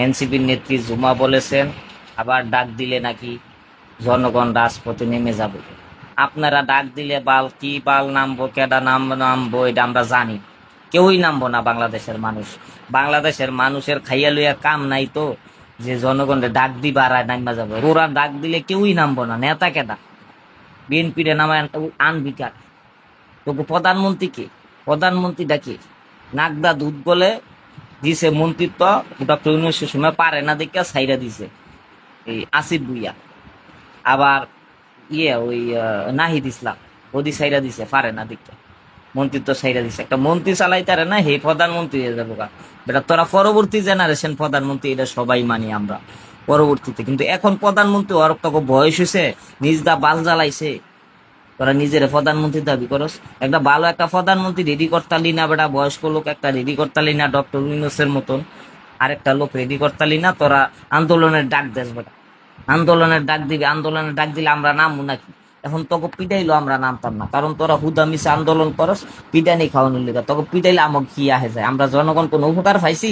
এনসিপির নেত্রী জুমা বলেছেন, আবার ডাক দিলে নাকি জনগণ রাজপথে নেমে যাবে। আপনারা ডাক দিলে বাল নামবো, কেডা নামবো এটা আমরা জানি। কেউই নামবো না বাংলাদেশের মানুষ। বাংলাদেশের মানুষের খাইয়া লইয়া কাম নাই তো, যে জনগণের ডাক দিবা আর নামা যাবে। ওরা ডাক দিলে কেউই নামবো না। নেতা কেডা? বিএনপিরে নামায় আনবিকার। তোকে প্রধানমন্ত্রীকে, প্রধানমন্ত্রীটা কি? নাগদা দুধ বলে দিছে মন্ত্রিত্ব, ডক্টর ইউনূসের সময় পারে না দেখা ছাইরা দিছে এই আসিফ ভুইয়া। আবার ওই নাহিদ ইসলাম ওদি সাইরা দিছে, পারে না দেখা মন্ত্রিত্ব সাইরা দিছে। একটা মন্ত্রী চালাইতারে না, হে প্রধানমন্ত্রী হয়ে যাবো গা। বেটা তোরা পরবর্তী জেনারেশন প্রধানমন্ত্রী, এটা সবাই মানি আমরা পরবর্তীতে। কিন্তু এখন প্রধানমন্ত্রী হওয়ার তোকে বয়স হয়েছে, নিজ দা বাল জ্বালাইছে, তোরা নিজের প্রধানমন্ত্রী দাবি করস। একটা ভালো একটা প্রধানমন্ত্রী রেডি করতালি না বেটা, বয়স্ক লোক একটা রেডি করতালি না, ডক্টর ইউনূসের মতন আরেকটা লোক রেডি করতালি না। তোরা আন্দোলনের ডাক দেস বেটা, আন্দোলনের ডাক দিবি। আন্দোলনের ডাক দিলে আমরা নামবো নাকি? এখন তোকে পিটাইলো আমরা নামতাম না, কারণ তোরা হুদা মিশে আন্দোলন করস পিটানি খাওয়ানোর লিগা। তোকে পিটাইলে আমাকে কি আহে যায়? আমরা জনগণ কোনো উপকার পাইছি?